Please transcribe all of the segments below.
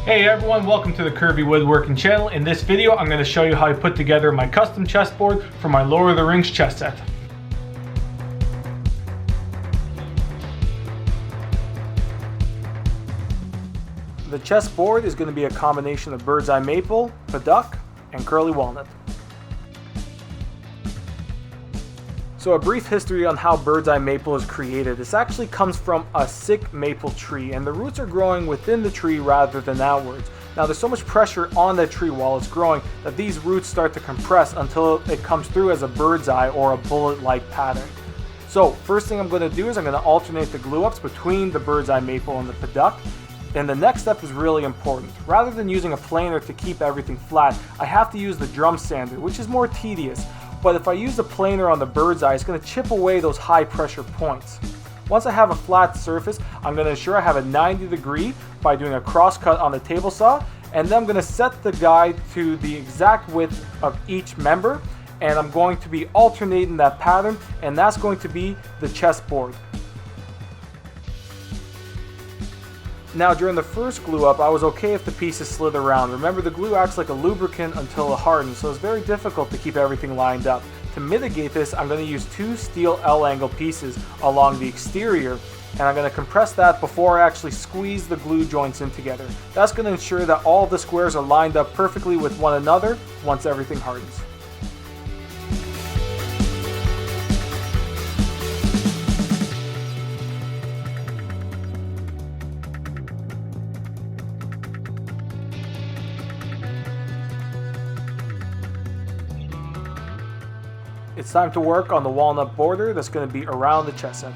Hey everyone, welcome to the Curvy Woodworking channel. In this video, I'm going to show you how I put together my custom chessboard for my Lord of the Rings chess set. The chessboard is going to be a combination of bird's eye maple, padauk, and curly walnut. So a brief history on how bird's eye maple is created. This actually comes from a sick maple tree, and the roots are growing within the tree rather than outwards. Now there's so much pressure on that tree while it's growing that these roots start to compress until it comes through as a bird's eye or a bullet-like pattern. So first thing I'm going to do is I'm going to alternate the glue ups between the bird's eye maple and the padauk. And the next step is really important. Rather than using a planer to keep everything flat, I have to use the drum sander, which is more tedious. But if I use the planer on the bird's eye, it's going to chip away those high pressure points. Once I have a flat surface, I'm going to ensure I have a 90-degree by doing a cross cut on the table saw, and then I'm going to set the guide to the exact width of each member, and I'm going to be alternating that pattern, and that's going to be the chessboard. Now during the first glue up, I was okay if the pieces slid around. Remember, the glue acts like a lubricant until it hardens, so it's very difficult to keep everything lined up. To mitigate this, I'm going to use two steel L-angle pieces along the exterior, and I'm going to compress that before I actually squeeze the glue joints in together. That's going to ensure that all the squares are lined up perfectly with one another once everything hardens. It's time to work on the walnut border that's going to be around the chess set.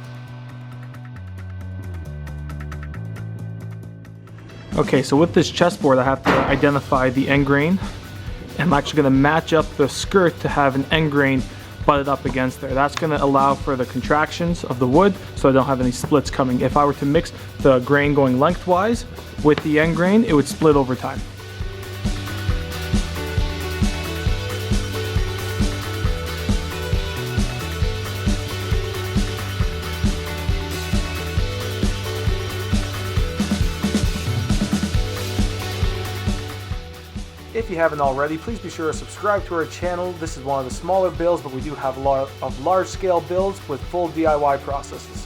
Okay, so with this chessboard I have to identify the end grain. I'm actually going to match up the skirt to have an end grain butted up against there. That's going to allow for the contractions of the wood so I don't have any splits coming. If I were to mix the grain going lengthwise with the end grain, it would split over time. If you haven't already, please be sure to subscribe to our channel. This is one of the smaller builds, but we do have a lot of large-scale builds with full DIY processes.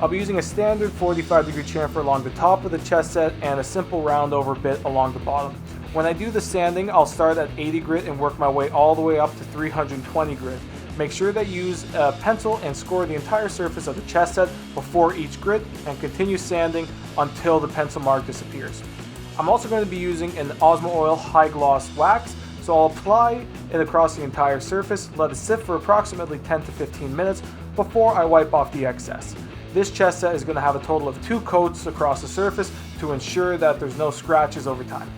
I'll be using a standard 45-degree chamfer along the top of the chess set and a simple round over bit along the bottom. When I do the sanding, I'll start at 80 grit and work my way all the way up to 320 grit. Make sure that you use a pencil and score the entire surface of the chess set before each grit and continue sanding until the pencil mark disappears. I'm also going to be using an Osmo Oil high gloss wax, so I'll apply it across the entire surface, let it sit for approximately 10 to 15 minutes before I wipe off the excess. This chess set is going to have a total of 2 coats across the surface to ensure that there's no scratches over time.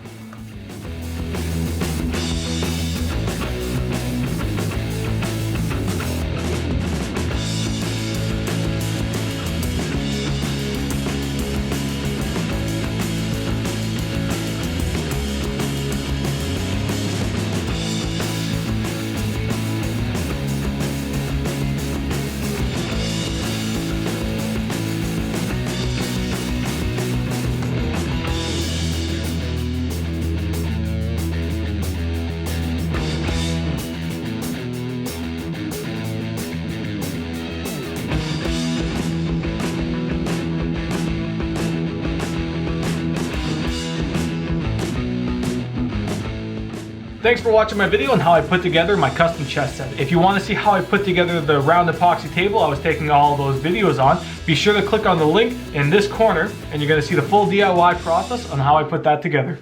Thanks for watching my video on how I put together my custom chess set. If you want to see how I put together the round epoxy table I was taking all those videos on, be sure to click on the link in this corner and you're going to see the full DIY process on how I put that together.